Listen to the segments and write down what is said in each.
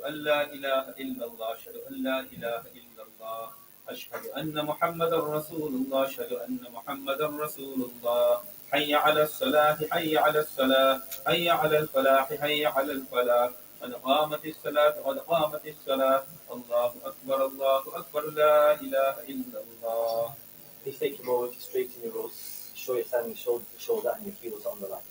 أن لا إله إلا الله أشهد أن لا إله إلا الله أشهد أن محمدا رسول الله أشهد أن محمدا رسول الله حي على الصلاة حي على الصلاة حي على الفلاح حي على الفلاح قد قامت الصلاة قد قامت الصلاة الله أكبر الله أكبر لا إله إلا الله. Please take a moment to straighten your rows. Show you're standing shoulder to shoulder and your heels on the line.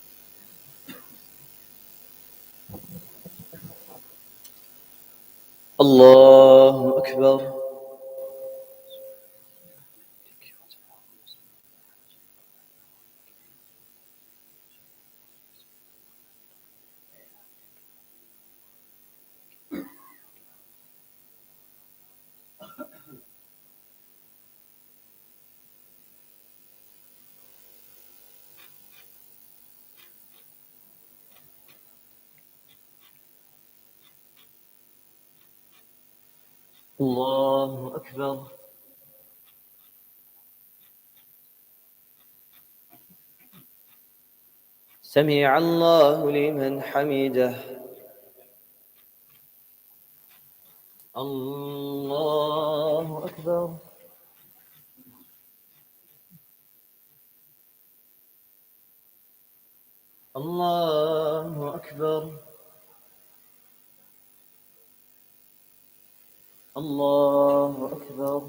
الله أكبر. الله أكبر. سمع الله لمن حمده. الله أكبر. الله أكبر. الله أكبر.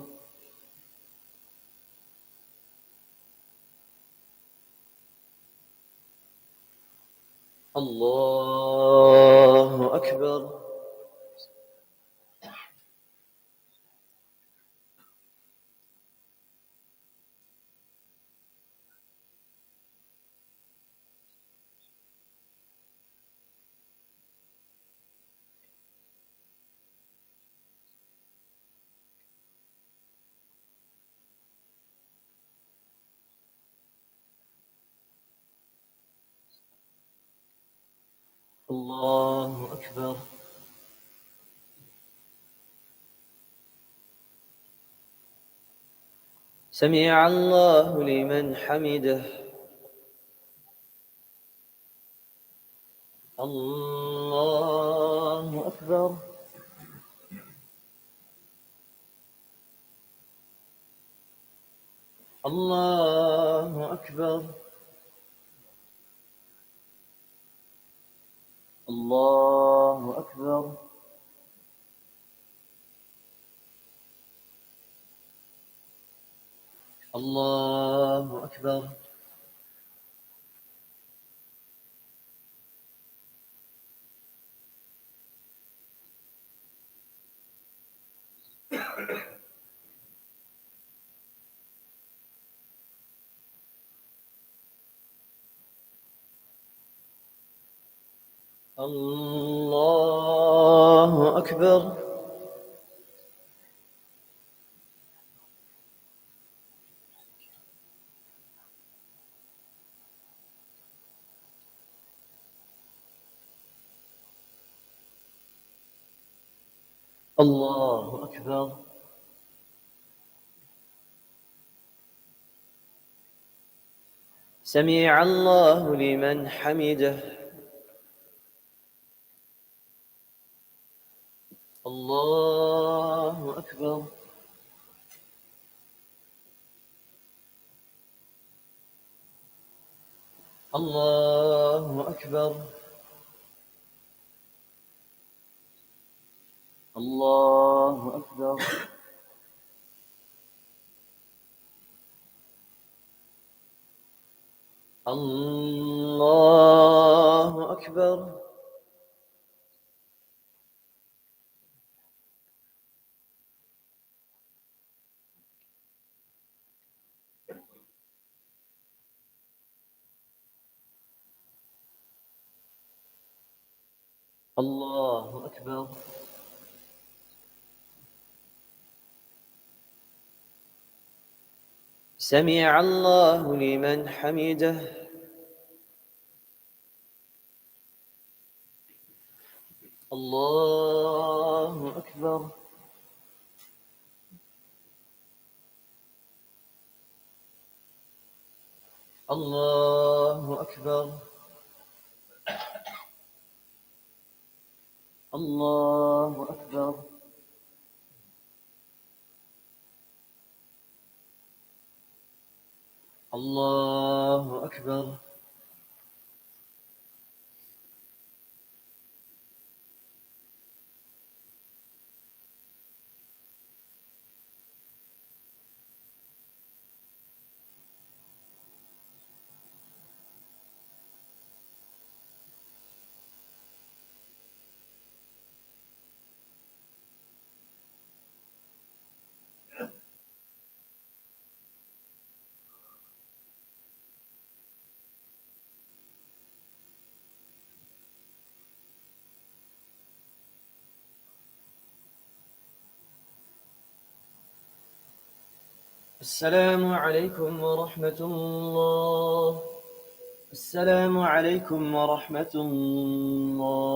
الله أكبر. الله أكبر. سمع الله لمن حمده. الله أكبر. الله أكبر. الله أكبر. الله أكبر. الله أكبر. الله أكبر. سمع الله لمن حمده. الله أكبر. الله أكبر. الله أكبر. الله أكبر. الله أكبر. سمع الله لمن حمده. الله أكبر. الله أكبر. الله أكبر. الله أكبر. السلام عليكم ورحمة الله. السلام عليكم ورحمة الله.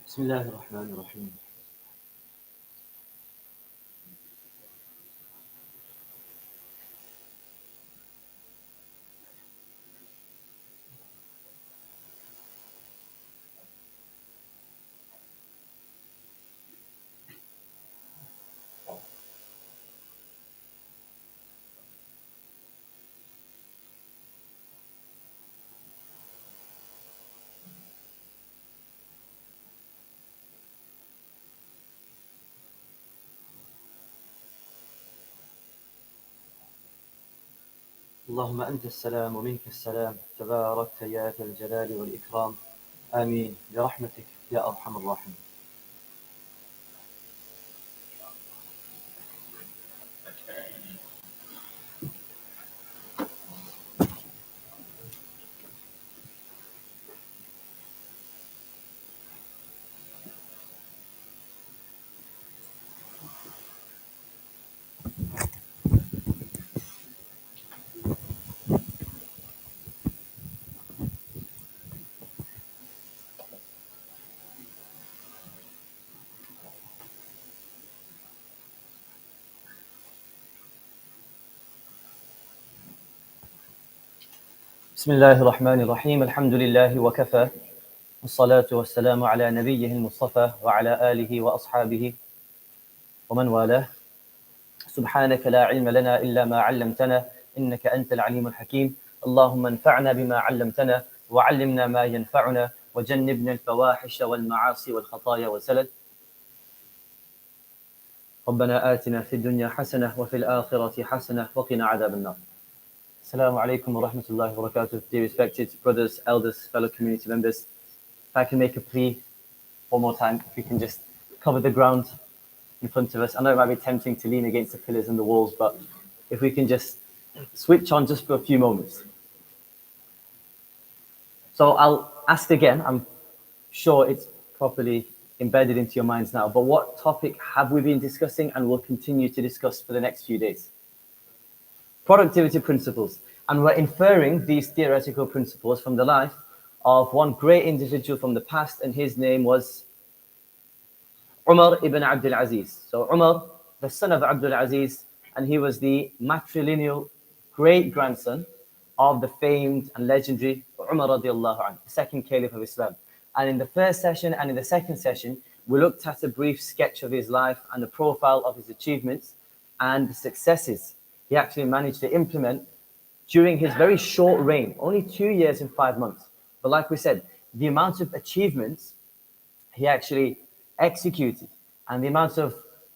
بسم الله الرحمن الرحيم. اللهم أنت السلام ومنك السلام، تباركت يا ذا الجلال والإكرام. آمين برحمتك يا أرحم الراحمين. بسم الله الرحمن الرحيم. الحمد لله وكفى، والصلاة والسلام على نبيه المصطفى وعلى آله وأصحابه ومن والاه. سبحانك لا علم لنا إلا ما علمتنا إنك أنت العليم الحكيم. اللهم انفعنا بما علمتنا وعلمنا ما ينفعنا وجنبنا الفواحش والمعاصي والخطايا والزلل. ربنا آتنا في الدنيا حسنة وفي الآخرة حسنة وقنا عذاب النار. Assalamu alaikum wa rahmatullahi wa barakatuh. Dear respected brothers, elders, fellow community members, if I can make a plea one more time, if we can just cover the ground in front of us. I know it might be tempting to lean against the pillars and the walls, but if we can just switch on just for a few moments. So I'll ask again, I'm sure it's properly embedded into your minds now, but what topic have we been discussing and will continue to discuss for the next few days? Productivity principles. And we're inferring these theoretical principles from the life of one great individual from the past, and his name was Umar ibn Abdul Aziz. So Umar, the son of Abdul Aziz, and he was the matrilineal great-grandson of the famed and legendary Umar radiallahu anhu, the second caliph of Islam. And in the first session and in the second session, we looked at a brief sketch of his life and the profile of his achievements and the successes he actually managed to implement during his very short reign, only 2 years and 5 months. But like we said, the amount of achievements he actually executed and the amount of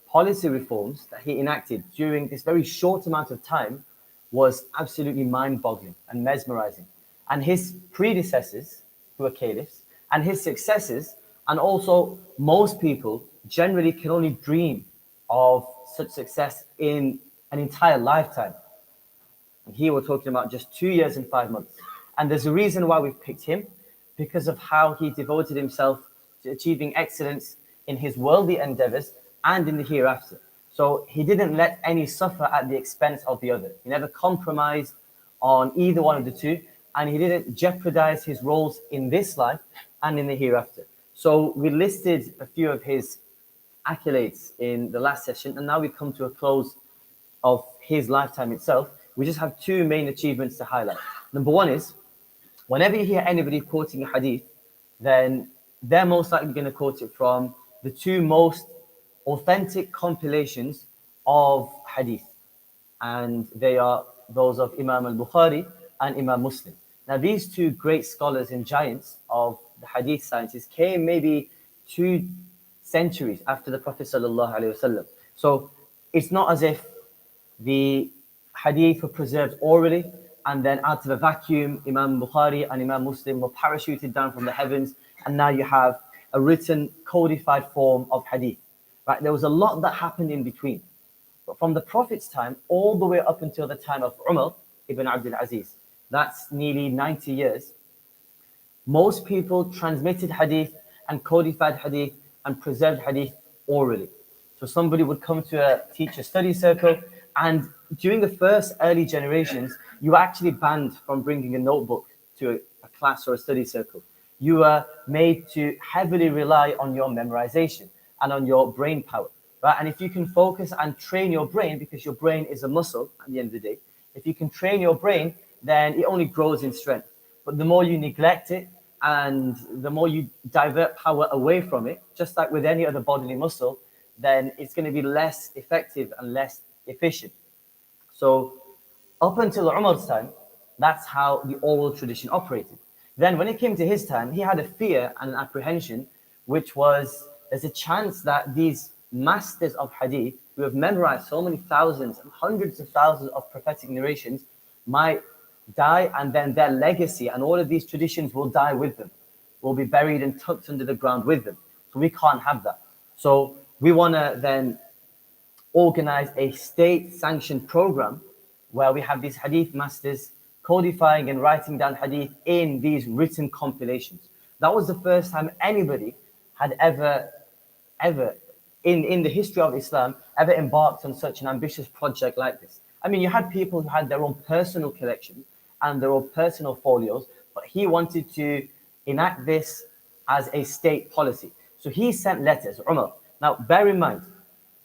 policy reforms that he enacted during this very short amount of time was absolutely mind-boggling and mesmerizing. And his predecessors, who were caliphs, and his successors, and also most people generally can only dream of such success in an entire lifetime. And here we're talking about just 2 years and 5 months. And there's a reason why we've picked him, because of how he devoted himself to achieving excellence in his worldly endeavors and in the hereafter. So he didn't let any suffer at the expense of the other. He never compromised on either one of the two, and he didn't jeopardize his roles in this life and in the hereafter. So we listed a few of his accolades in the last session, and now we come to a close of his lifetime itself. We just have two main achievements to highlight. Number one is, whenever you hear anybody quoting a hadith, then they're most likely going to quote it from the two most authentic compilations of hadith. And they are those of Imam al-Bukhari and Imam Muslim. Now, these two great scholars and giants of the hadith sciences came maybe 2 centuries after the Prophet sallallahu alaihi wasallam. So it's not as if the hadith were preserved orally and then out of a vacuum, Imam Bukhari and Imam Muslim were parachuted down from the heavens, and now you have a written, codified form of hadith. Right? There was a lot that happened in between. But from the Prophet's time all the way up until the time of Umar ibn Abdul Aziz, that's nearly 90 years, most people transmitted hadith and codified hadith and preserved hadith orally. So somebody would come to a teacher study circle, and during the first early generations, you were actually banned from bringing a notebook to a class or a study circle. You were made to heavily rely on your memorization and on your brain power. Right? And if you can focus and train your brain, because your brain is a muscle at the end of the day, if you can train your brain, then it only grows in strength. But the more you neglect it and the more you divert power away from it, just like with any other bodily muscle, then it's going to be less effective and less efficient. So up until Umar's time, that's how the oral tradition operated. Then when it came to his time, he had a fear and an apprehension, which was there's a chance that these masters of hadith, who have memorized so many thousands and hundreds of thousands of prophetic narrations, might die, and then their legacy and all of these traditions will die with them, will be buried and tucked under the ground with them. So we can't have that. So we want to then organize a state-sanctioned program where we have these hadith masters codifying and writing down hadith in these written compilations. That was the first time anybody had ever in the history of Islam ever embarked on such an ambitious project like this. I mean, you had people who had their own personal collections and their own personal folios, but he wanted to enact this as a state policy. So he sent letters, Umar. Now, bear in mind,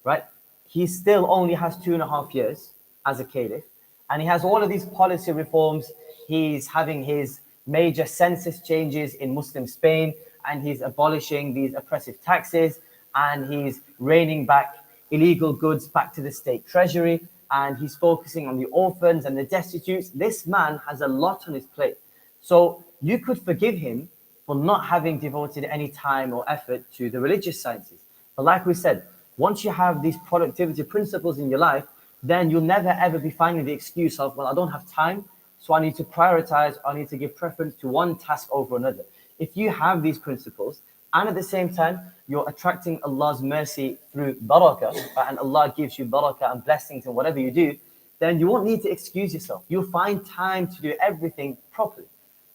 right, he still only has 2.5 years as a caliph, and he has all of these policy reforms. He's having his major census changes in Muslim Spain, and he's abolishing these oppressive taxes, and he's reining back illegal goods back to the state treasury, and he's focusing on the orphans and the destitute. This man has a lot on his plate. So you could forgive him for not having devoted any time or effort to the religious sciences. But like we said, once you have these productivity principles in your life, then you'll never ever be finding the excuse of, well, I don't have time, so I need to prioritize, I need to give preference to one task over another. If you have these principles, and at the same time, you're attracting Allah's mercy through barakah, and Allah gives you barakah and blessings in whatever you do, then you won't need to excuse yourself. You'll find time to do everything properly.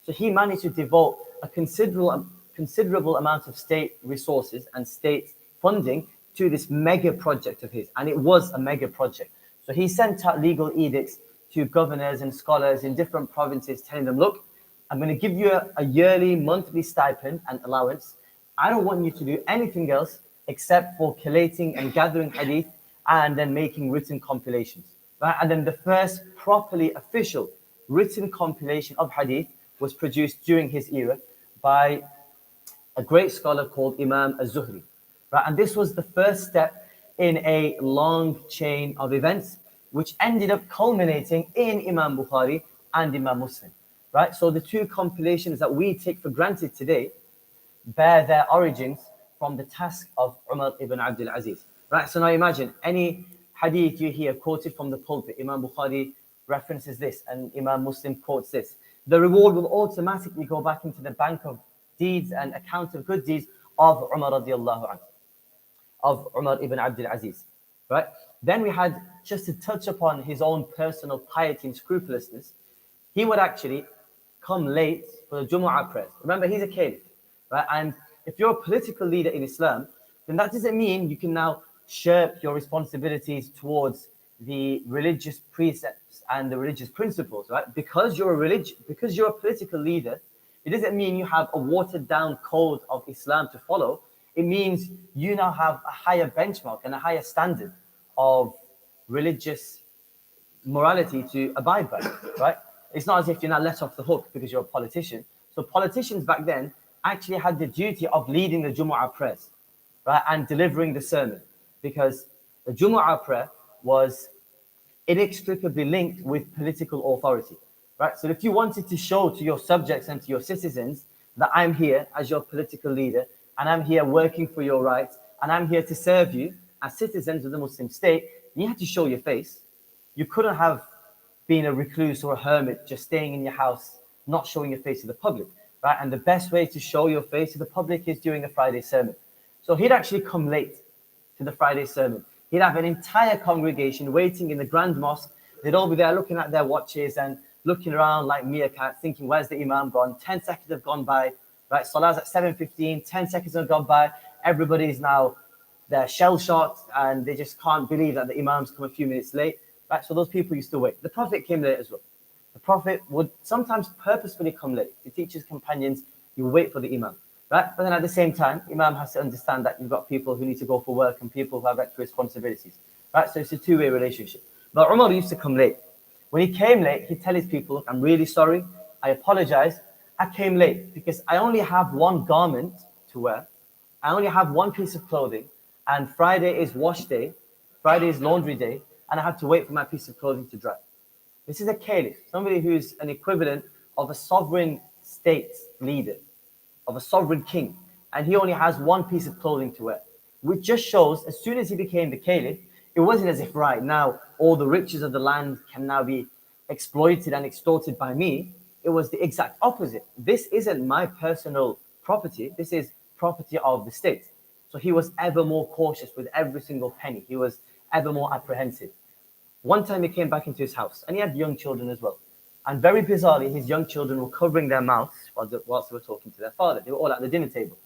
So he managed to devote a considerable amount of state resources and state funding to this mega project of his, and it was a mega project. So he sent out legal edicts to governors and scholars in different provinces telling them, look, I'm going to give you a yearly, monthly stipend and allowance. I don't want you to do anything else except for collating and gathering hadith and then making written compilations. Right? And then the first properly official written compilation of hadith was produced during his era by a great scholar called Imam az-Zuhri. Right? And this was the first step in a long chain of events which ended up culminating in Imam Bukhari and Imam Muslim, right? So the two compilations that we take for granted today bear their origins from the task of Umar ibn Abdul Aziz, right? So now imagine any hadith you hear quoted from the pulpit, Imam Bukhari references this and Imam Muslim quotes this. The reward will automatically go back into the bank of deeds and account of good deeds of Umar radiallahu anhu, of Umar ibn Abdul Aziz, right? Then we had, just to touch upon his own personal piety and scrupulousness, he would actually come late for the Jumu'ah prayers. Remember, he's a caliph, right? And if you're a political leader in Islam, then that doesn't mean you can now shirk your responsibilities towards the religious precepts and the religious principles, right? Because you're a political leader, it doesn't mean you have a watered down code of Islam to follow. It means you now have a higher benchmark and a higher standard of religious morality to abide by, right? It's not as if you're not let off the hook because you're a politician. So politicians back then actually had the duty of leading the Jumu'ah prayers, right? And delivering the sermon, because the Jumu'ah prayer was inextricably linked with political authority, right? So if you wanted to show to your subjects and to your citizens that I'm here as your political leader, and I'm here working for your rights, and I'm here to serve you as citizens of the Muslim state, you had to show your face. You couldn't have been a recluse or a hermit, just staying in your house, not showing your face to the public, right? And the best way to show your face to the public is during the Friday sermon. So he'd actually come late to the Friday sermon. He'd have an entire congregation waiting in the Grand Mosque. They'd all be there looking at their watches and looking around like meerkats, thinking, where's the Imam gone? 10 seconds have gone by, right? Salah's at 7:15, 10 seconds have gone by. Everybody's now, they're shell-shocked and they just can't believe that the Imam's come a few minutes late, right? So those people used to wait. The Prophet came late as well. The Prophet would sometimes purposefully come late to teach his companions, you wait for the Imam, right? But then at the same time, Imam has to understand that you've got people who need to go for work and people who have extra responsibilities, right? So it's a two-way relationship. But Umar used to come late. When he came late, he'd tell his people, look, I'm really sorry. I apologize. I came late because I only have one garment to wear. I only have one piece of clothing. And Friday is wash day. Friday is laundry day. And I have to wait for my piece of clothing to dry. This is a caliph, somebody who's an equivalent of a sovereign state leader, of a sovereign king. And he only has one piece of clothing to wear, which just shows as soon as he became the caliph, it wasn't as if right now all the riches of the land can now be exploited and extorted by me. It was the exact opposite. This isn't my personal property. This is property of the state. So he was ever more cautious with every single penny. He was ever more apprehensive. One time he came back into his house and he had young children as well. And very bizarrely, his young children were covering their mouths whilst they were talking to their father. They were all at the dinner table.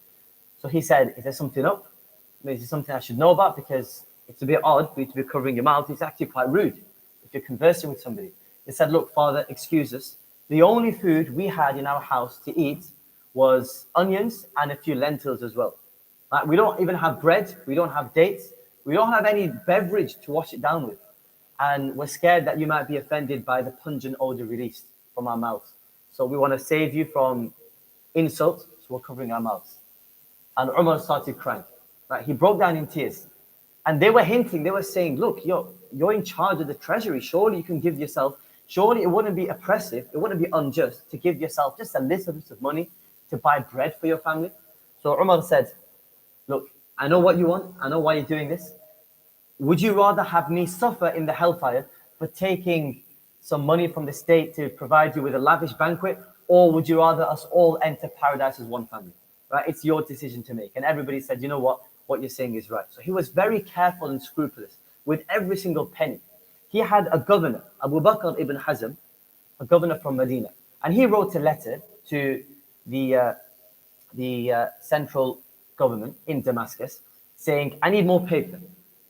So he said, is there something up? Is there something I should know about? Because it's a bit odd for you to be covering your mouth. It's actually quite rude if you're conversing with somebody. They said, look, father, excuse us. The only food we had in our house to eat was onions and a few lentils as well. We don't even have bread. We don't have dates. We don't have any beverage to wash it down with. And we're scared that you might be offended by the pungent odor released from our mouths. So we want to save you from insult, so we're covering our mouths. And Umar started crying. Right? He broke down in tears. And they were hinting, they were saying, look, you're in charge of the treasury. Surely you can give yourself, surely it wouldn't be oppressive, it wouldn't be unjust to give yourself just a little bit of money to buy bread for your family. So Umar said, look, I know what you want. I know why you're doing this. Would you rather have me suffer in the hellfire for taking some money from the state to provide you with a lavish banquet? Or would you rather us all enter paradise as one family? Right? It's your decision to make. And everybody said, you know what you're saying is right. So he was very careful and scrupulous with every single penny. He had a governor, Abu Bakr ibn Hazm, a governor from Medina. And he wrote a letter to the central government in Damascus saying, I need more paper.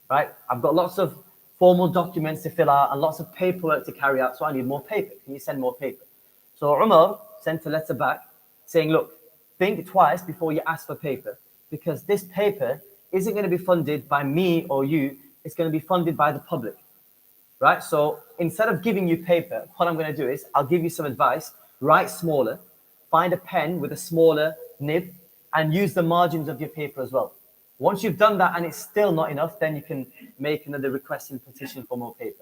Right? I've got lots of formal documents to fill out and lots of paperwork to carry out, so I need more paper. Can you send more paper? So Umar sent a letter back saying, look, think twice before you ask for paper, because this paper isn't going to be funded by me or you, it's going to be funded by the public. Right? So instead of giving you paper, what I'm going to do is I'll give you some advice, write smaller, find a pen with a smaller nib, and use the margins of your paper as well. Once you've done that and it's still not enough, then you can make another request and petition for more paper.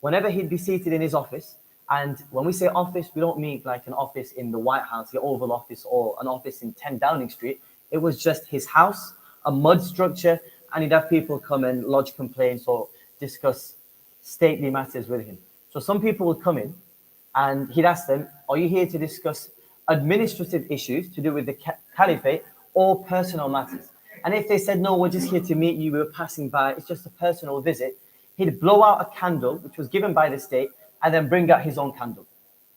Whenever he'd be seated in his office And when we say office, we don't mean like an office in the White House, the Oval Office, or an office in 10 Downing Street. It was just his house, a mud structure, and he'd have people come and lodge complaints or discuss stately matters with him. So some people would come in and he'd ask them, are you here to discuss administrative issues to do with the caliphate or personal matters? And if they said, no, we're just here to meet you, we were passing by, it's just a personal visit, he'd blow out a candle, which was given by the state, and then bring out his own candle.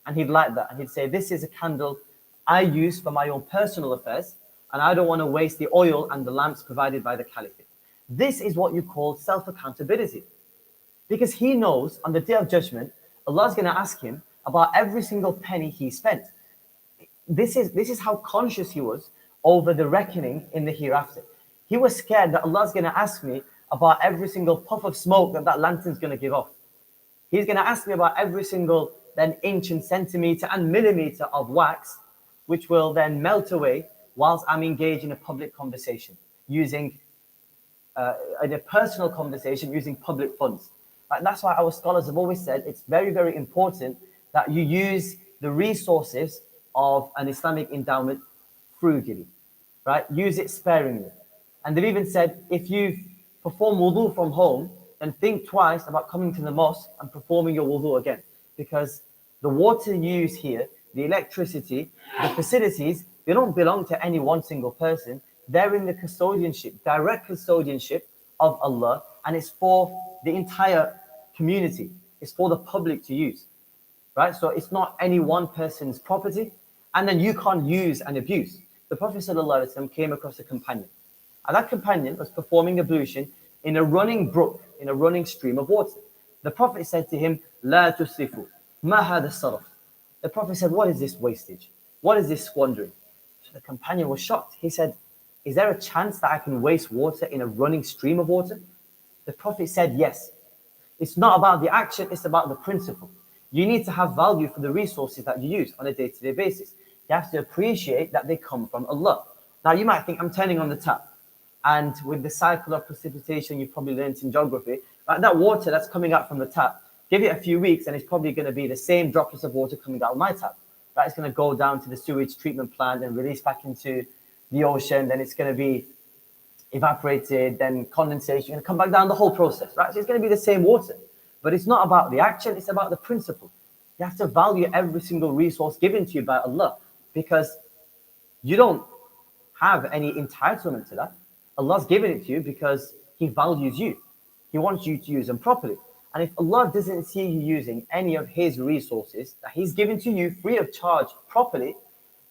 And he'd light that, and he'd say, this is a candle I use for my own personal affairs, and I don't want to waste the oil and the lamps provided by the caliphate. This is what you call self-accountability. Because he knows on the day of judgment, Allah's going to ask him about every single penny he spent. This is how conscious he was over the reckoning in the hereafter. He was scared that Allah's going to ask me about every single puff of smoke that lantern's going to give off. He's going to ask me about every single then inch and centimeter and millimeter of wax, which will then melt away whilst I'm engaged in a public conversation, using in a personal conversation using public funds. And that's why our scholars have always said it's very, very important that you use the resources of an Islamic endowment frugally, right? Use it sparingly. And they've even said, if you perform wudu from home, then think twice about coming to the mosque and performing your wudu again. Because the water you use here, the electricity, the facilities, they don't belong to any one single person. They're in the custodianship, direct custodianship of Allah, and it's for the entire community. It's for the public to use, right? So it's not any one person's property, and then you can't use and abuse. The Prophet ﷺ came across a companion, and that companion was performing ablution in a running brook, in a running stream of water. The Prophet said to him, "La tusrifu, ma hada saraf." The Prophet said, "What is this wastage? What is this squandering?" So the companion was shocked. He said, "Is there a chance that I can waste water in a running stream of water?" The Prophet said, "Yes." It's not about the action, it's about the principle. You need to have value for the resources that you use on a day-to-day basis. You have to appreciate that they come from Allah. Now you might think, I'm turning on the tap, and with the cycle of precipitation you probably learned in geography, that water that's coming out from the tap, give it a few weeks and it's probably going to be the same droplets of water coming out of my tap. Right? It's going to go down to the sewage treatment plant and release back into the ocean, then it's going to be evaporated, then condensation, and come back down the whole process, right? So it's going to be the same water, but it's not about the action, it's about the principle. You have to value every single resource given to you by Allah, because you don't have any entitlement to that. Allah's given it to you because He values you. He wants you to use them properly. And if Allah doesn't see you using any of His resources that He's given to you free of charge properly,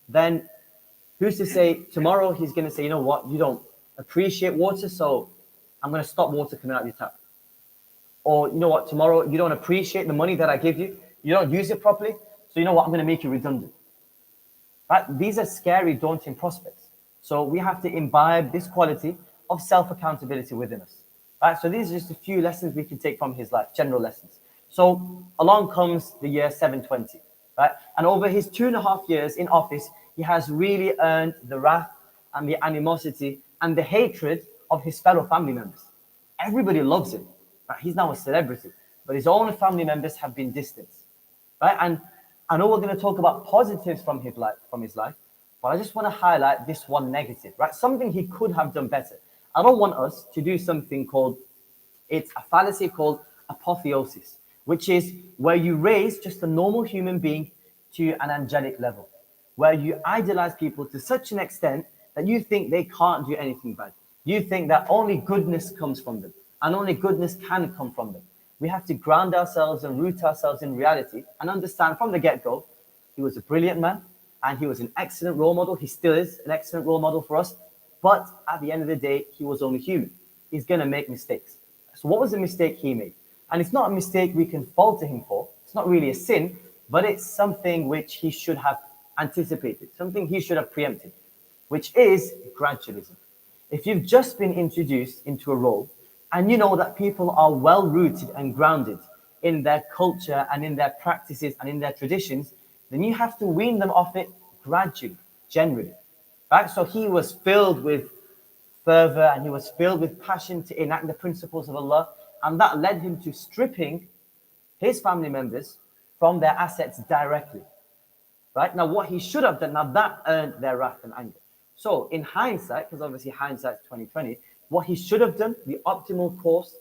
then who's to say tomorrow He's going to say, you know what, you don't appreciate water, so I'm going to stop water coming out of your tap. Or you know what, tomorrow you don't appreciate the money that I give you, you don't use it properly, so you know what, I'm going to make you redundant. Right? These are scary, daunting prospects. So we have to imbibe this quality of self-accountability within us. Right? So these are just a few lessons we can take from his life, general lessons. So along comes the year 720, right? And over his 2.5 years in office, he has really earned the wrath and the animosity and the hatred of his fellow family members. Everybody loves him. Right? He's now a celebrity, but his own family members have been distanced. Right? And I know we're going to talk about positives from his life, but I just want to highlight this one negative, right? Something he could have done better. I don't want us to do something called, it's a fallacy called apotheosis, which is where you raise just a normal human being to an angelic level, where you idolize people to such an extent that you think they can't do anything bad. You think that only goodness comes from them, and only goodness can come from them. We have to ground ourselves and root ourselves in reality and understand from the get-go, he was a brilliant man, and he was an excellent role model. He still is an excellent role model for us. But at the end of the day, he was only human. He's going to make mistakes. So what was the mistake he made? And it's not a mistake we can falter him for. It's not really a sin, but it's something which he should have anticipated, something he should have preempted, which is gradualism. If you've just been introduced into a role and you know that people are well rooted and grounded in their culture and in their practices and in their traditions, then you have to wean them off it gradually, generally. Right? So he was filled with fervor and he was filled with passion to enact the principles of Allah, and that led him to stripping his family members from their assets directly. Right? Now, what he should have done, now that earned their wrath and anger. So, in hindsight, because obviously hindsight's 2020, what he should have done, the optimal course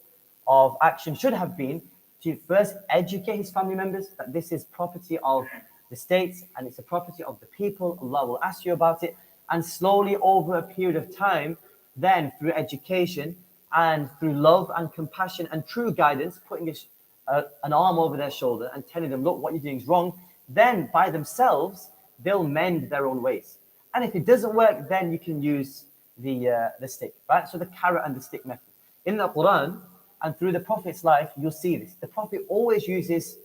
of action should have been to first educate his family members that this is property of the states and it's a property of the people. Allah will ask you about it. And slowly, over a period of time, then through education and through love and compassion and true guidance, putting an arm over their shoulder and telling them, look, what you're doing is wrong, then by themselves, they'll mend their own ways. And if it doesn't work, then you can use the stick, right? So the carrot and the stick method. In the Quran and through the Prophet's life, you'll see this. The Prophet always uses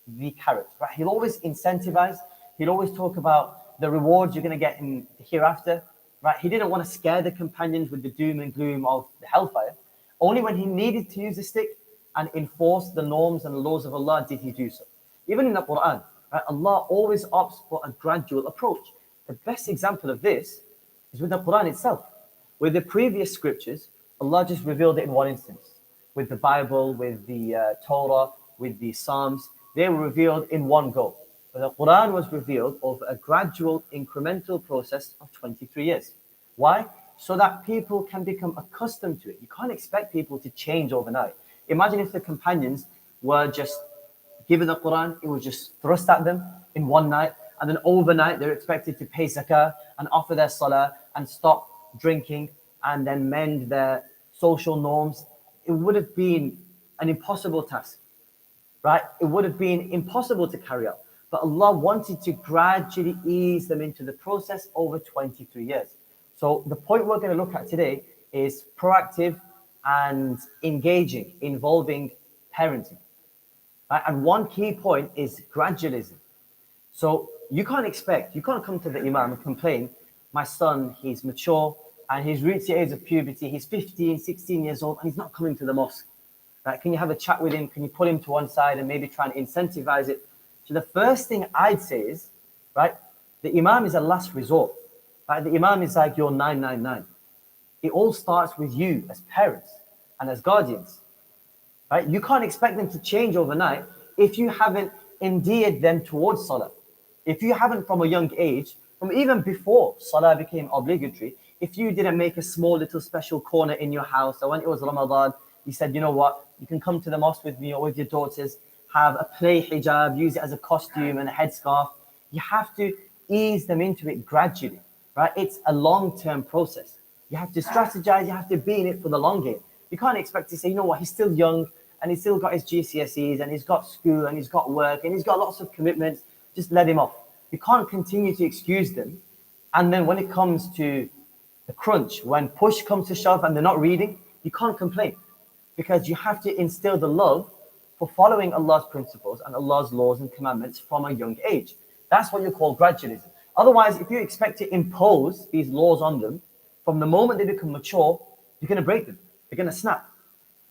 the carrot, right? He'll always incentivize. He'll always talk about the rewards you're going to get in the hereafter, right? He didn't want to scare the companions with the doom and gloom of the hellfire. Only when he needed to use the stick and enforce the norms and the laws of Allah did he do so. Even in the Quran, right, Allah always opts for a gradual approach. The best example of this is with the Quran itself. With the previous scriptures, Allah just revealed it in one instance. With the Bible, with the Torah, with the Psalms, they were revealed in one go. But the Quran was revealed over a gradual, incremental process of 23 years. Why? So that people can become accustomed to it. You can't expect people to change overnight. Imagine if the companions were just given the Quran, it was just thrust at them in one night, and then overnight they're expected to pay zakah and offer their salah and stop drinking and then mend their social norms. It would have been an impossible task, right? It would have been impossible to carry out. But Allah wanted to gradually ease them into the process over 23 years. So the point we're going to look at today is proactive and engaging, involving parenting. Right? And one key point is gradualism. So you can't come to the Imam and complain, my son, he's mature and he's reached the age of puberty, he's 15, 16 years old and he's not coming to the mosque. Right? Can you have a chat with him? Can you pull him to one side and maybe try and incentivize it? So the first thing I'd say is, right, the Imam is a last resort. Right? The Imam is like your 999. It all starts with you as parents and as guardians. Right? You can't expect them to change overnight if you haven't endeared them towards Salah. If you haven't from a young age, from even before Salah became obligatory, if you didn't make a small little special corner in your house, or when it was Ramadan, you said, you know what, you can come to the mosque with me or with your daughters, have a play hijab, use it as a costume and a headscarf. You have to ease them into it gradually, right? It's a long-term process. You have to strategize, you have to be in it for the long game. You can't expect to say, you know what, he's still young and he's still got his GCSEs and he's got school and he's got work and he's got lots of commitments. Just let him off. You can't continue to excuse them. And then when it comes to the crunch, when push comes to shove and they're not reading, you can't complain because you have to instill the love for following Allah's principles and Allah's laws and commandments from a young age. That's what you call gradualism. Otherwise, if you expect to impose these laws on them, from the moment they become mature, you're going to break them. They're going to snap.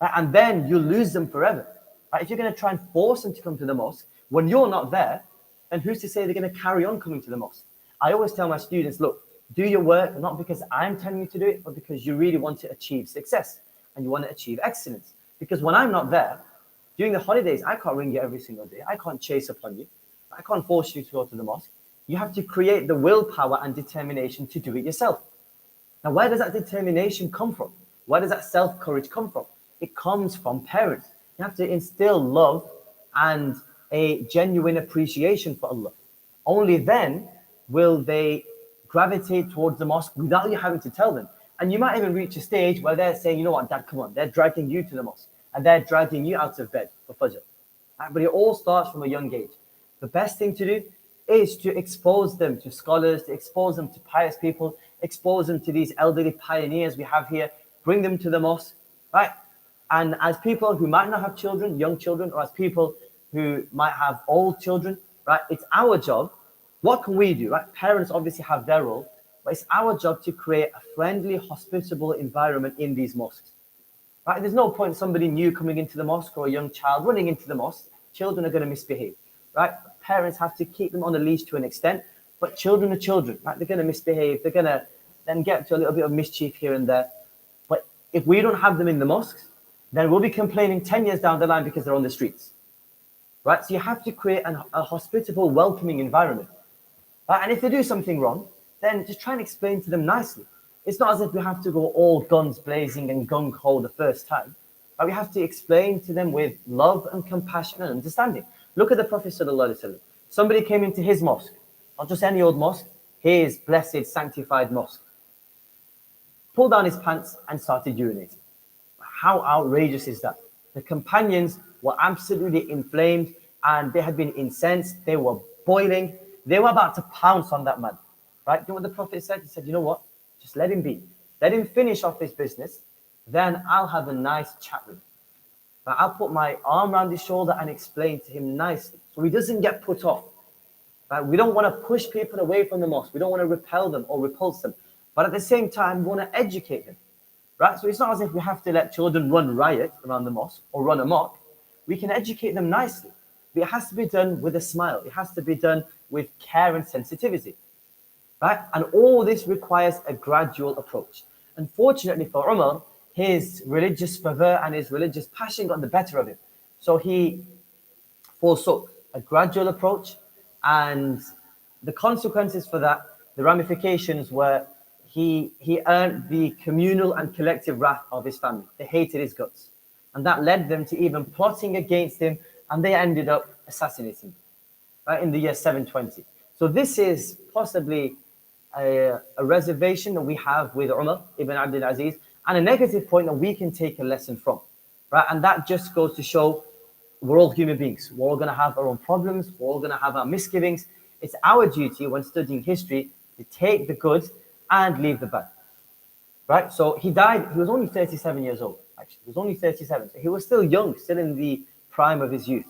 Right? And then you lose them forever. Right? If you're going to try and force them to come to the mosque, when you're not there, then who's to say they're going to carry on coming to the mosque? I always tell my students, look, do your work, not because I'm telling you to do it, but because you really want to achieve success and you want to achieve excellence. Because when I'm not there, during the holidays, I can't ring you every single day. I can't chase upon you. I can't force you to go to the mosque. You have to create the willpower and determination to do it yourself. Now, where does that determination come from? Where does that self-courage come from? It comes from parents. You have to instill love and a genuine appreciation for Allah. Only then will they gravitate towards the mosque without you having to tell them. And you might even reach a stage where they're saying, you know what, Dad, come on. They're dragging you to the mosque and they're dragging you out of bed for Fajr. Right? But it all starts from a young age. The best thing to do is to expose them to scholars, to expose them to pious people, expose them to these elderly pioneers we have here, bring them to the mosque, right? And as people who might not have children, young children, or as people who might have old children, right? It's our job. What can we do, right? Parents obviously have their role, but it's our job to create a friendly, hospitable environment in these mosques, right? There's no point somebody new coming into the mosque or a young child running into the mosque. Children are going to misbehave, right? Parents have to keep them on a leash to an extent, but children are children, right? They're going to misbehave. They're going to then get to a little bit of mischief here and there. But if we don't have them in the mosques, then we'll be complaining 10 years down the line because they're on the streets. right? So you have to create a hospitable, welcoming environment. Right? And if they do something wrong, then just try and explain to them nicely. It's not as if we have to go all guns blazing and gung ho the first time. But we have to explain to them with love and compassion and understanding. Look at the Prophet Sallallahu Alaihi Wasallam. Somebody came into his mosque, not just any old mosque, his blessed, sanctified mosque. Pulled down his pants and started urinating. How outrageous is that? The companions were absolutely inflamed and they had been incensed. They were boiling. They were about to pounce on that man. Right? You know what the Prophet said? He said, you know what? Just let him be. Let him finish off his business. Then I'll have a nice chat with him. But I'll put my arm around his shoulder and explain to him nicely so he doesn't get put off. Right? We don't want to push people away from the mosque. We don't want to repel them or repulse them. But at the same time, we want to educate them. Right? So it's not as if we have to let children run riot around the mosque or run amok. We can educate them nicely. But it has to be done with a smile. It has to be done with care and sensitivity. Right? And all this requires a gradual approach. Unfortunately for Umar, his religious fervor and his religious passion got the better of him. So he forsook a gradual approach, and the consequences for that, the ramifications were he earned the communal and collective wrath of his family. They hated his guts. And that led them to even plotting against him, and they ended up assassinating him, right, in the year 720. So this is possibly a reservation that we have with Umar ibn Abdul Aziz, and a negative point that we can take a lesson from, right? And that just goes to show we're all human beings. We're all going to have our own problems. We're all going to have our misgivings. It's our duty when studying history to take the good and leave the bad, right? So he died. He was only 37 years old, actually. He was only 37. So he was still young, still in the prime of his youth.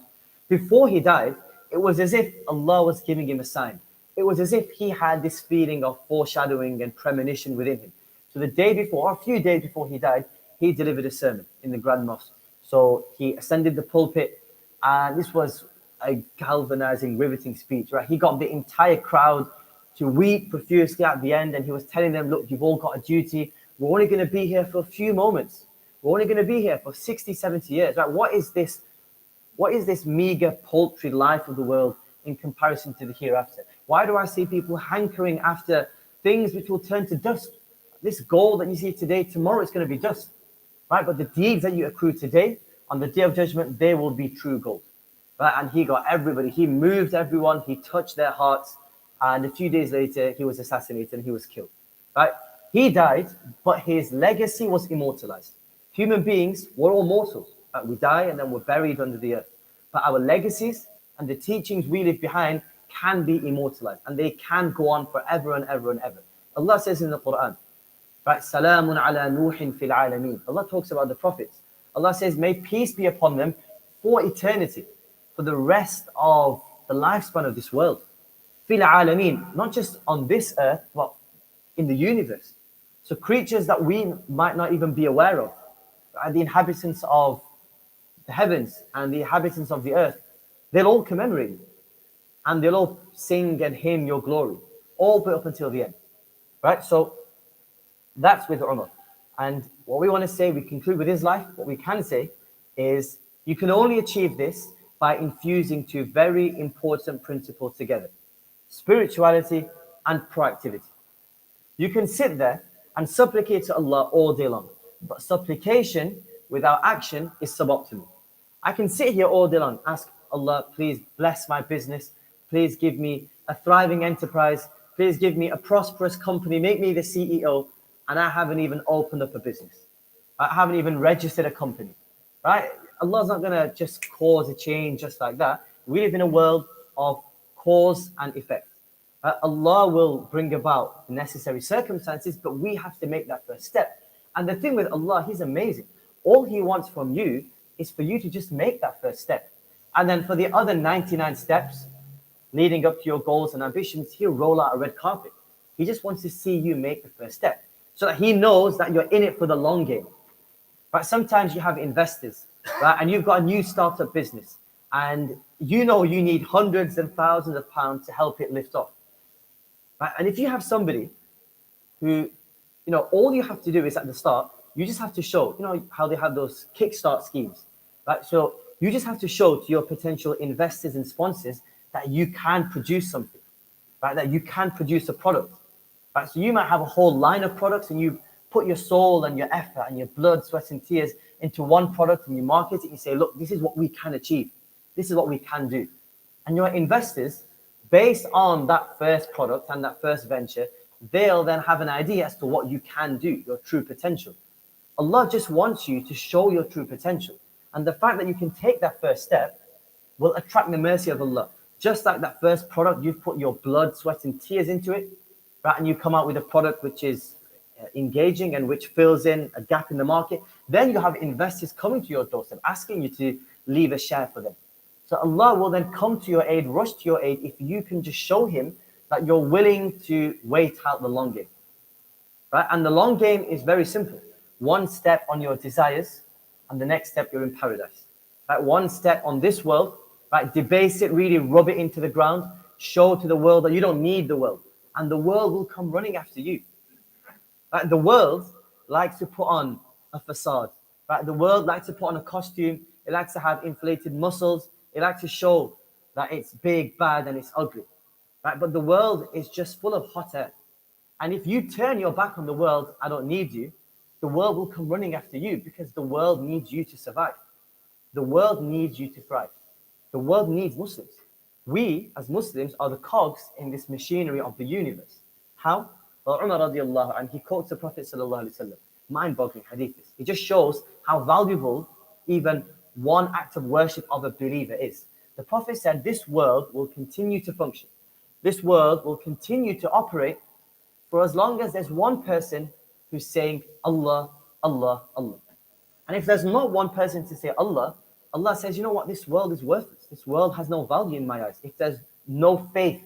Before he died, it was as if Allah was giving him a sign. It was as if he had this feeling of foreshadowing and premonition within him. So the day before, or a few days before he died, he delivered a sermon in the Grand Mosque. So he ascended the pulpit, and this was a galvanizing, riveting speech, right? He got the entire crowd to weep profusely at the end, and he was telling them, look, you've all got a duty. We're only going to be here for a few moments. We're only going to be here for 60, 70 years, right? What is this meager, paltry life of the world in comparison to the hereafter? Why do I see people hankering after things which will turn to dust? This gold that you see today, tomorrow it's going to be dust, right? But the deeds that you accrue today, on the day of judgment, they will be true gold, right? And he got everybody. He moved everyone. He touched their hearts. And a few days later, he was assassinated and he was killed, right? He died, but his legacy was immortalized. Human beings, we're all mortals. Right? We die and then we're buried under the earth. But our legacies and the teachings we leave behind can be immortalized, and they can go on forever and ever and ever. Allah says in the Quran, right? Salamun ala Nuhin fil alameen. Allah talks about the prophets. Allah says, may peace be upon them for eternity, for the rest of the lifespan of this world. Fil alameen, not just on this earth, but in the universe. So creatures that we might not even be aware of, right? The inhabitants of the heavens and the inhabitants of the earth, they'll all commemorate you. And they'll all sing and hymn your glory, all the way up until the end, right? So that's with Umar. And what we want to say, we conclude with his life, what we can say is you can only achieve this by infusing two very important principles together: spirituality and proactivity. You can sit there and supplicate to Allah all day long, but supplication without action is suboptimal. I can sit here all day long, ask Allah, please bless my business. Please give me a thriving enterprise. Please give me a prosperous company. Make me the CEO. And I haven't even opened up a business. I haven't even registered a company, right? Allah's not going to just cause a change just like that. We live in a world of cause and effect. Allah will bring about necessary circumstances, but we have to make that first step. And the thing with Allah, He's amazing. All He wants from you is for you to just make that first step. And then for the other 99 steps, leading up to your goals and ambitions, He'll roll out a red carpet. He just wants to see you make the first step so that He knows that you're in it for the long game. Right? Sometimes you have investors, right? And you've got a new startup business, and you know you need hundreds and thousands of pounds to help it lift off. Right? And if you have somebody who, all you have to do is at the start, you just have to show, how they have those kickstart schemes, right? So You just have to show to your potential investors and sponsors that you can produce something, right? That you can produce a product, right? So you might have a whole line of products and you put your soul and your effort and your blood, sweat and tears into one product and you market it. You say, look, this is what we can achieve. This is what we can do. And your investors, based on that first product and that first venture, they'll then have an idea as to what you can do, your true potential. Allah just wants you to show your true potential. And the fact that you can take that first step will attract the mercy of Allah. Just like that first product, you've put your blood, sweat, and tears into it, right? And you come out with a product which is engaging and which fills in a gap in the market. Then you have investors coming to your doorstep, asking you to leave a share for them. So Allah will then come to your aid, rush to your aid, if you can just show Him that you're willing to wait out the long game, right? And the long game is very simple. One step on your desires, and the next step you're in paradise. Right? One step on this world, right? Debase it, really rub it into the ground, show to the world that you don't need the world, and the world will come running after you. Right? The world likes to put on a facade. Right? The world likes to put on a costume. It likes to have inflated muscles. It likes to show that it's big, bad, and it's ugly. Right? But the world is just full of hot air. And if you turn your back on the world, I don't need you, the world will come running after you because the world needs you to survive. The world needs you to thrive. The world needs Muslims. We, as Muslims, are the cogs in this machinery of the universe. How? Well, Umar radiallahu anhu, he quotes the Prophet sallallahu alaihi wasallam, mind-boggling hadiths. It just shows how valuable even one act of worship of a believer is. The Prophet said, this world will continue to function. This world will continue to operate for as long as there's one person who's saying Allah, Allah, Allah. And if there's not one person to say Allah, Allah says, you know what, this world is worthless. This world has no value in my eyes. If there's no faith,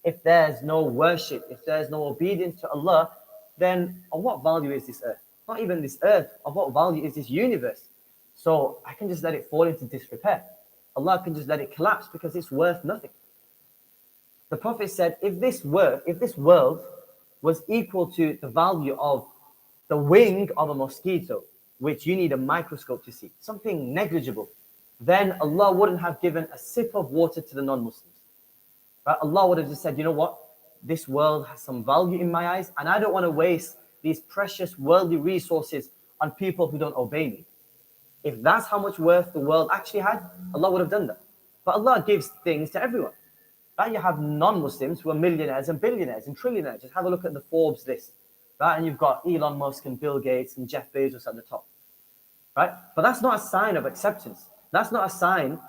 if there's no worship, if there's no obedience to Allah, then of what value is this earth? Not even this earth. Of what value is this universe? So I can just let it fall into disrepair. Allah can just let it collapse because it's worth nothing. The Prophet said, if this world was equal to the value of the wing of a mosquito, which you need a microscope to see, something negligible, then Allah wouldn't have given a sip of water to the non-Muslims. Right? Allah would have just said, you know what? This world has some value in my eyes, and I don't want to waste these precious worldly resources on people who don't obey me. If that's how much worth the world actually had, Allah would have done that. But Allah gives things to everyone. Right? You have non-Muslims who are millionaires and billionaires and trillionaires. Just have a look at the Forbes list. Right? And you've got Elon Musk and Bill Gates and Jeff Bezos at the top. Right? But that's not a sign of acceptance. That's not a sign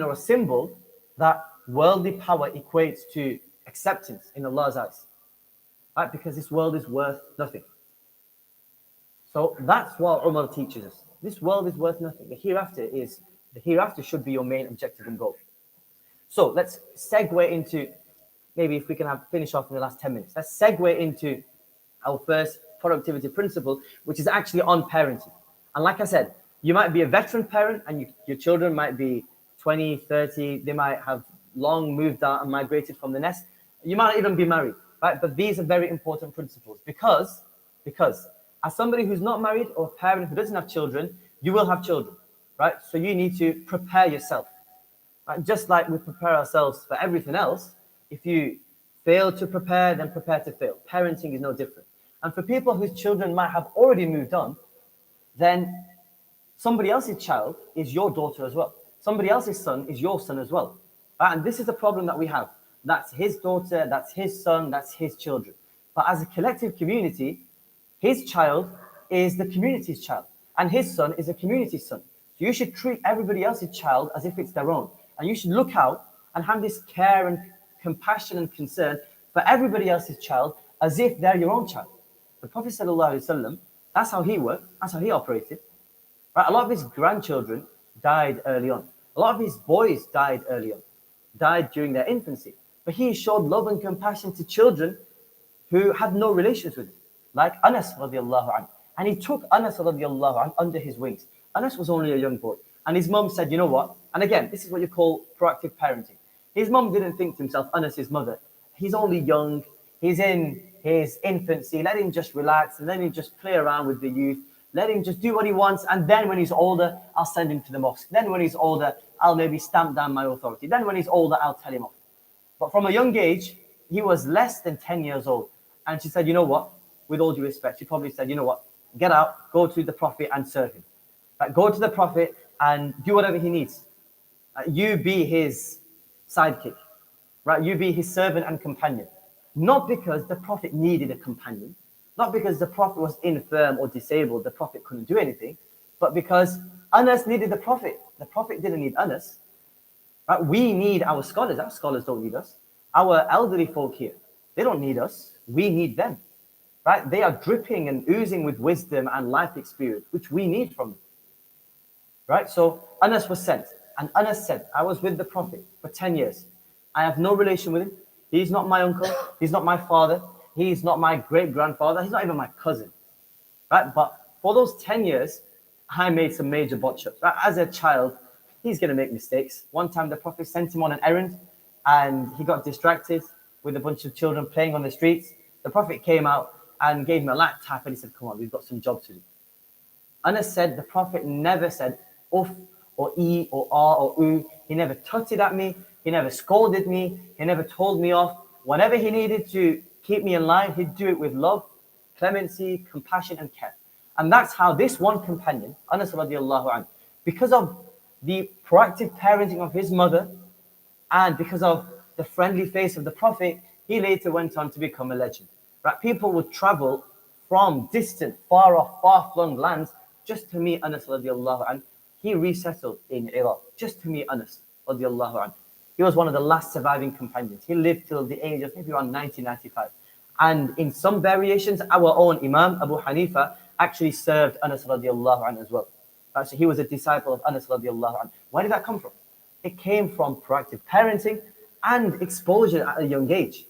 or a symbol that worldly power equates to acceptance in Allah's eyes. Right? Because this world is worth nothing. So that's what Umar teaches us. This world is worth nothing. The hereafter should be your main objective and goal. So let's segue into, maybe if we can finish off in the last 10 minutes. Let's segue into our first productivity principle, which is actually on parenting. And like I said, you might be a veteran parent and your children might be 20, 30. They might have long moved out and migrated from the nest. You might even be married, right? But these are very important principles because as somebody who's not married or a parent who doesn't have children, you will have children, right? So you need to prepare yourself. Right? Just like we prepare ourselves for everything else, if you fail to prepare, then prepare to fail. Parenting is no different. And for people whose children might have already moved on, then somebody else's child is your daughter as well. Somebody else's son is your son as well. Right? And this is the problem that we have. That's his daughter, that's his son, that's his children. But as a collective community, his child is the community's child, and his son is a community's son. So you should treat everybody else's child as if it's their own. And you should look out and have this care and compassion and concern for everybody else's child as if they're your own child. The Prophet ﷺ, that's how he worked, that's how he operated. Right? A lot of his grandchildren died early on. A lot of his boys died early on, died during their infancy. But he showed love and compassion to children who had no relations with him, like Anas radiallahu anhu. And he took Anas radiallahu anhu under his wings. Anas was only a young boy. And his mum said, you know what? And again, this is what you call proactive parenting. His mum didn't think to himself, Anas, his mother, he's only young, he's in his infancy, let him just relax and let him just play around with the youth. Let him just do what he wants. And then when he's older, I'll send him to the mosque. Then when he's older, I'll maybe stamp down my authority. Then when he's older, I'll tell him off. But from a young age, he was less than 10 years old. And she said, you know what? With all due respect, she probably said, you know what? Get out, go to the Prophet and serve him. Right? Go to the Prophet and do whatever he needs. You be his sidekick. Right? You be his servant and companion. Not because the Prophet needed a companion, not because the Prophet was infirm or disabled, the Prophet couldn't do anything, but because Anas needed the Prophet. The Prophet didn't need Anas. Right? We need our scholars. Our scholars don't need us. Our elderly folk here, they don't need us. We need them. Right? They are dripping and oozing with wisdom and life experience, which we need from them. Right? So Anas was sent. And Anas said, I was with the Prophet for 10 years. I have no relation with him. He's not my uncle. He's not my father. He's not my great-grandfather. He's not even my cousin. Right? But for those 10 years, I made some major botch-ups. Right? As a child, he's going to make mistakes. One time the Prophet sent him on an errand and he got distracted with a bunch of children playing on the streets. The Prophet came out and gave him a light tap and he said, come on, we've got some job to do. Anas said the Prophet never said uff or e or ah or oo. He never tutted at me. He never scolded me. He never told me off. Whenever he needed to keep me in line, he'd do it with love, clemency, compassion, and care. And that's how this one companion, Anas radiallahu anhu, because of the proactive parenting of his mother and because of the friendly face of the Prophet, he later went on to become a legend. Right? People would travel from distant, far off, far-flung lands just to meet Anas radiallahu anhu. He resettled in Iraq just to meet Anas radiallahu anhu. He was one of the last surviving companions. He lived till the age of maybe around 1995. And in some variations, our own Imam Abu Hanifa actually served Anas radiallahu anhu as well. Right? So he was a disciple of Anas radiallahu anhu. Where did that come from? It came from proactive parenting and exposure at a young age.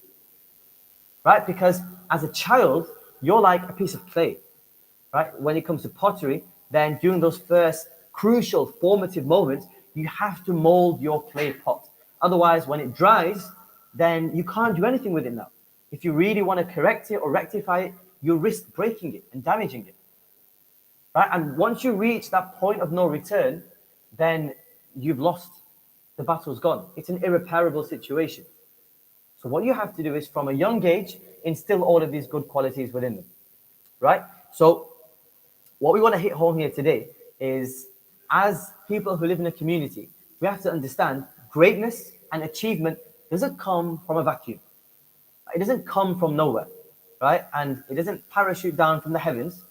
Right? Because as a child, you're like a piece of clay. Right? When it comes to pottery, then during those first crucial formative moments, you have to mold your clay pot. Otherwise, when it dries, then you can't do anything with it now. If you really want to correct it or rectify it, you risk breaking it and damaging it. Right? And once you reach that point of no return, then you've lost. The battle's gone. It's an irreparable situation. So what you have to do is, from a young age, instill all of these good qualities within them. Right? So what we want to hit home here today is, as people who live in a community, we have to understand greatness and achievement doesn't come from a vacuum. It doesn't come from nowhere, right? And it doesn't parachute down from the heavens.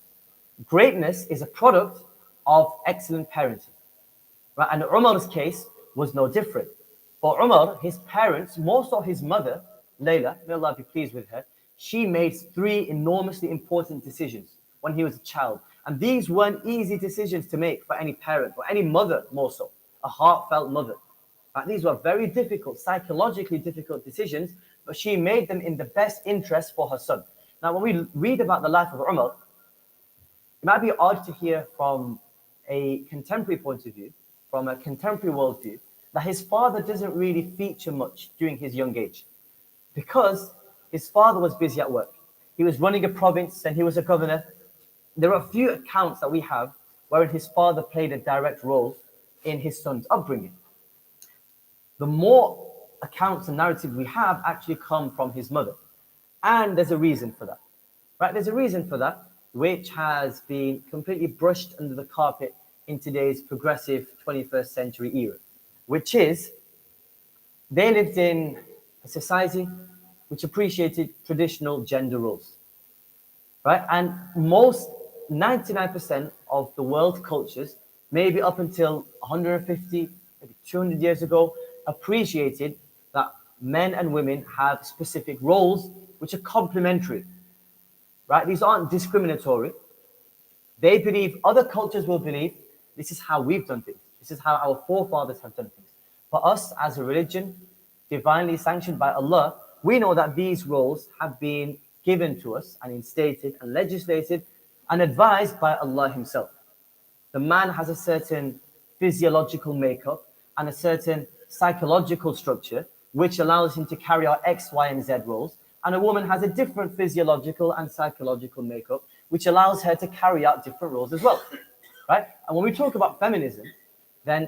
Greatness is a product of excellent parenting, right? And Umar's case was no different. For Umar, his parents, more so his mother, Layla, may Allah be pleased with her, she made 3 enormously important decisions when he was a child. And these weren't easy decisions to make for any parent, or any mother more so, a heartfelt mother. Right? These were very difficult, psychologically difficult decisions, but she made them in the best interest for her son. Now, when we read about the life of Umar, it might be odd to hear from a contemporary point of view, from a contemporary worldview, that his father doesn't really feature much during his young age, because his father was busy at work. He was running a province and he was a governor. There are a few accounts that we have wherein his father played a direct role in his son's upbringing. The more accounts and narratives we have actually come from his mother. And there's a reason for that. Right? There's a reason for that, which has been completely brushed under the carpet in today's progressive 21st century era, which is they lived in a society which appreciated traditional gender roles. Right? And most 99% of the world cultures, maybe up until 150, maybe 200 years ago, appreciated that men and women have specific roles which are complementary. Right? These aren't discriminatory. They believe, other cultures will believe, this is how we've done things. This is how our forefathers have done things. For us, as a religion, divinely sanctioned by Allah, we know that these roles have been given to us and instated and legislated and advised by Allah Himself. The man has a certain physiological makeup and a certain psychological structure which allows him to carry out X, Y, and Z roles. And a woman has a different physiological and psychological makeup which allows her to carry out different roles as well, right? And when we talk about feminism, then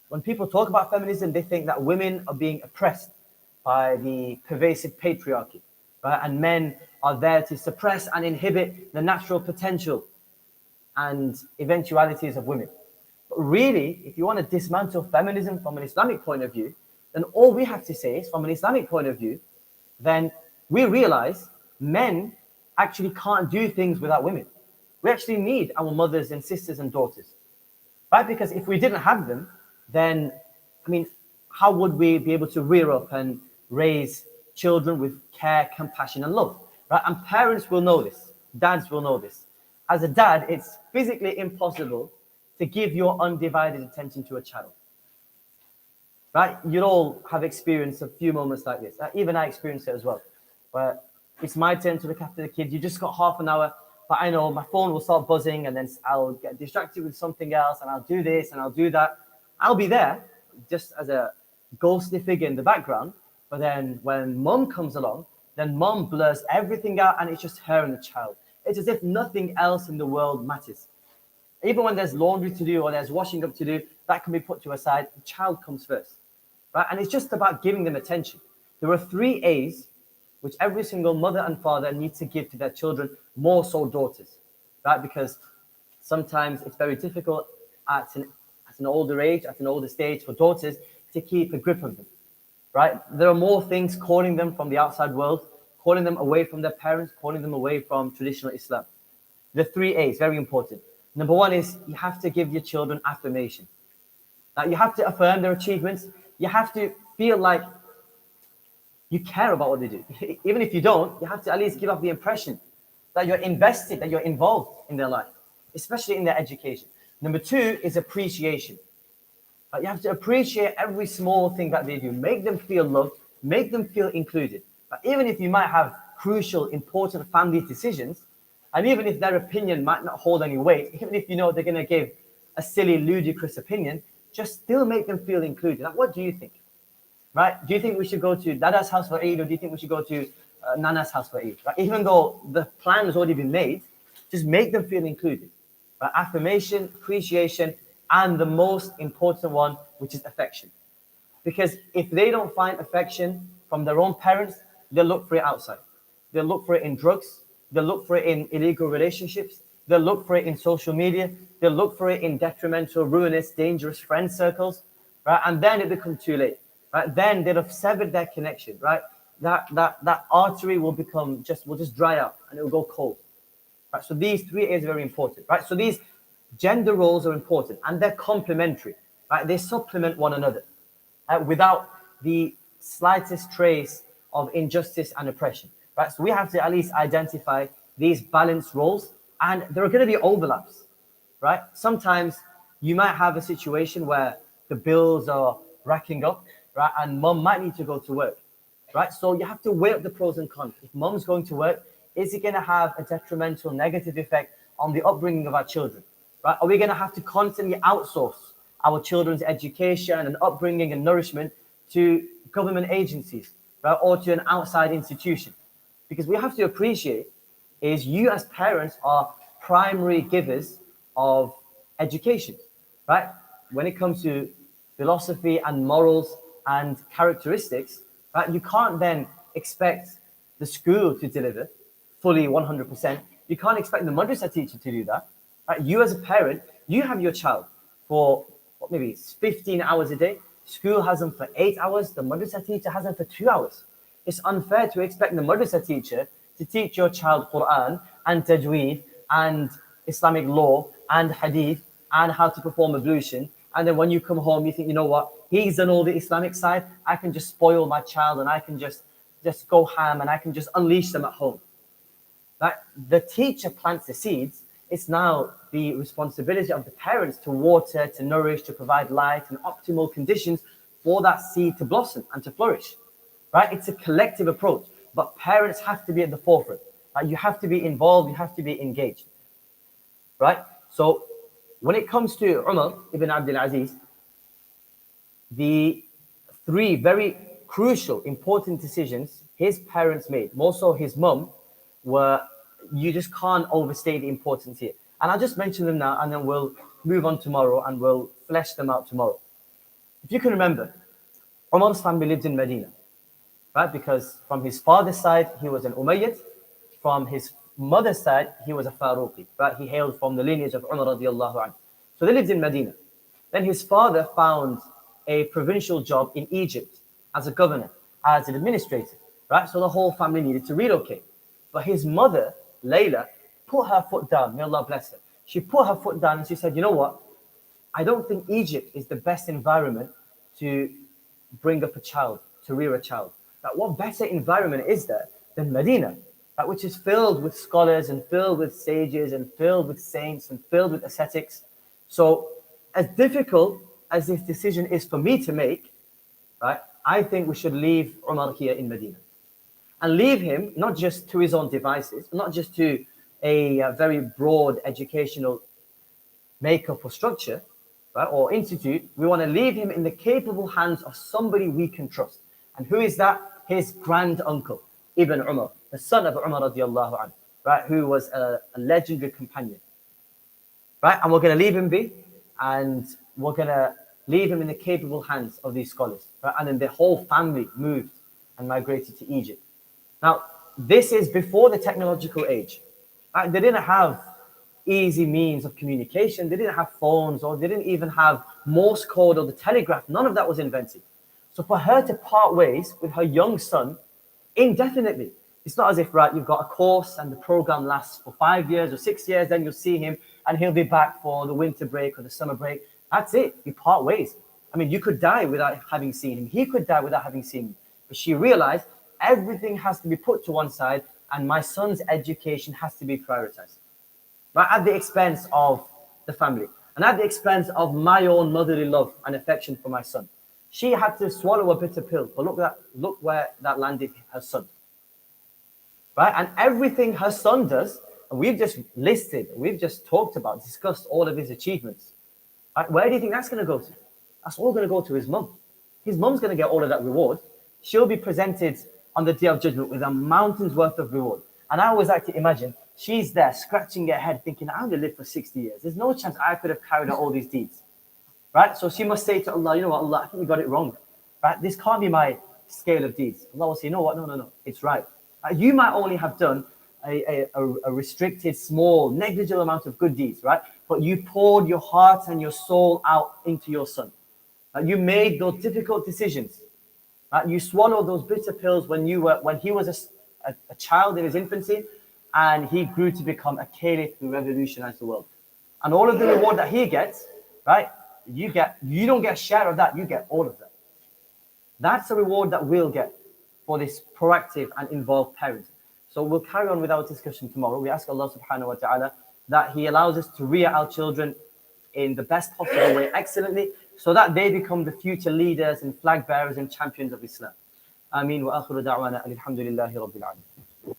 when people talk about feminism, they think that women are being oppressed by the pervasive patriarchy, right? And men are there to suppress and inhibit the natural potential and eventualities of women. But really, if you want to dismantle feminism from an Islamic point of view, then all we have to say is, from an Islamic point of view, then we realize men actually can't do things without women. We actually need our mothers and sisters and daughters, right? Because if we didn't have them, then, I mean, how would we be able to rear up and raise children with care, compassion, and love, right? And parents will know this. Dads will know this. As a dad, it's physically impossible to give your undivided attention to a child, right? You'll all have experienced a few moments like this. Even I experienced it as well, where it's my turn to look after the kids. You just got half an hour, but I know my phone will start buzzing and then I'll get distracted with something else and I'll do this and I'll do that. I'll be there just as a ghostly figure in the background. But then when mom comes along, then mom blurs everything out and it's just her and the child. It's as if nothing else in the world matters. Even when there's laundry to do or there's washing up to do, that can be put to a side. The child comes first, right? And it's just about giving them attention. There are 3 A's which every single mother and father needs to give to their children, more so daughters, right? Because sometimes it's very difficult at an older age, at an older stage for daughters to keep a grip of them, right? There are more things calling them from the outside world, calling them away from their parents, calling them away from traditional Islam. The 3 A's, very important. Number 1 is you have to give your children affirmation. Now, you have to affirm their achievements. You have to feel like you care about what they do. Even if you don't, you have to at least give off the impression that you're invested, that you're involved in their life, especially in their education. Number 2 is appreciation. You have to appreciate every small thing that they do. Make them feel loved, make them feel included. But even if you might have crucial, important family decisions, and even if their opinion might not hold any weight, even if you know they're going to give a silly, ludicrous opinion, just still make them feel included. Now, what do you think? Right? Do you think we should go to Dada's house for Eid, or do you think we should go to Nana's house for Eid? Right? Even though the plan has already been made, just make them feel included. Right? Affirmation, appreciation, and the most important one, which is affection. Because if they don't find affection from their own parents, they'll look for it outside. They'll look for it in drugs. They'll look for it in illegal relationships. They'll look for it in social media. They'll look for it in detrimental, ruinous, dangerous friend circles. Right? And then it becomes too late. Right? Then they'll have severed their connection. Right? That artery will just dry up and it will go cold. Right? So these 3 A's are very important. Right? So these gender roles are important and they're complementary. Right? They supplement one another without the slightest trace of injustice and oppression. Right? So we have to at least identify these balanced roles, and there are going to be overlaps. Right? Sometimes you might have a situation where the bills are racking up, right? And mom might need to go to work, right? So you have to weigh up the pros and cons. If mom's going to work, is it going to have a detrimental, negative effect on the upbringing of our children, right? Are we going to have to constantly outsource our children's education and upbringing and nourishment to government agencies, right? Or to an outside institution? Because we have to appreciate is you as parents are primary givers of education, right? When it comes to philosophy and morals and characteristics, right? You can't then expect the school to deliver fully 100%. You can't expect the madrasa teacher to do that. Right? You as a parent, you have your child for maybe 15 hours a day. School has them for 8 hours. The madrasa teacher has them for 2 hours. It's unfair to expect the madrasa teacher to teach your child Quran and tajweed and Islamic law and hadith and how to perform ablution. And then when you come home, you think, you know what? He's done all the Islamic side. I can just spoil my child and I can just go ham and I can just unleash them at home. That the teacher plants the seeds. It's now the responsibility of the parents to water, to nourish, to provide light and optimal conditions for that seed to blossom and to flourish. Right? It's a collective approach, but parents have to be at the forefront. Right? You have to be involved. You have to be engaged. Right? So when it comes to Umar ibn Abdul Aziz, the 3 very crucial, important decisions his parents made, more so his mum, were you just can't overstate the importance here. And I'll just mention them now, and then we'll move on tomorrow, and we'll flesh them out tomorrow. If you can remember, Umar's family lived in Medina, right? Because from his father's side, he was an Umayyad. From his mother's side, he was a Faruqi, right? He hailed from the lineage of Umar radiallahu anhu. So they lived in Medina. Then his father found a provincial job in Egypt as a governor, as an administrator, right? So the whole family needed to relocate. But his mother, Layla, put her foot down. May Allah bless her. She put her foot down and she said, you know what? I don't think Egypt is the best environment to bring up a child, to rear a child. Like, what better environment is there than Medina, like, which is filled with scholars and filled with sages and filled with saints and filled with ascetics. So as difficult as this decision is for me to make, right, I think we should leave Umar here in Medina. And leave him not just to his own devices, not just to a very broad educational makeup or structure, right, or institute. We want to leave him in the capable hands of somebody we can trust. And who is that? His grand uncle, Ibn Umar, the son of Umar radiallahu anhu, right, who was a legendary companion. Right, and we're going to leave him be, and we're going to leave him in the capable hands of these scholars. Right? And then the whole family moved and migrated to Egypt. Now, this is before the technological age. Right? They didn't have easy means of communication. They didn't have phones, or they didn't even have Morse code or the telegraph. None of that was invented. So for her to part ways with her young son indefinitely, it's not as if, right, you've got a course and the program lasts for 5 years or 6 years, then you'll see him and he'll be back for the winter break or the summer break. That's it. You part ways. I mean, you could die without having seen him. He could die without having seen him. But she realized everything has to be put to one side, and my son's education has to be prioritized, right, at the expense of the family and at the expense of my own motherly love and affection for my son. She had to swallow a bitter pill, but look where that landed her son, right? And everything her son does, and we've just listed, we've just talked about, discussed all of his achievements. Right? Where do you think that's going to go to? That's all going to go to his mum. His mum's going to get all of that reward. She'll be presented on the Day of Judgment with a mountain's worth of reward. And I always like to imagine she's there scratching her head thinking, I only lived for 60 years. There's no chance I could have carried out all these deeds. Right? So she must say to Allah, you know what, Allah, I think you got it wrong. Right? This can't be my scale of deeds. Allah will say, you know what, no, it's right. You might only have done a restricted, small, negligible amount of good deeds, right? But you poured your heart and your soul out into your son. You made those difficult decisions. You swallowed those bitter pills when he was a child in his infancy, and he grew to become a caliph who revolutionized the world. And all of the reward that he gets, right? You don't get a share of that, you get all of that. That's the reward that we'll get for this proactive and involved parenting. So we'll carry on with our discussion tomorrow. We ask Allah subhanahu wa ta'ala that He allows us to rear our children in the best possible way, excellently, so that they become the future leaders and flag bearers and champions of Islam. Ameen wa akhiru da'wana alhamdulillahi rabbil alamin.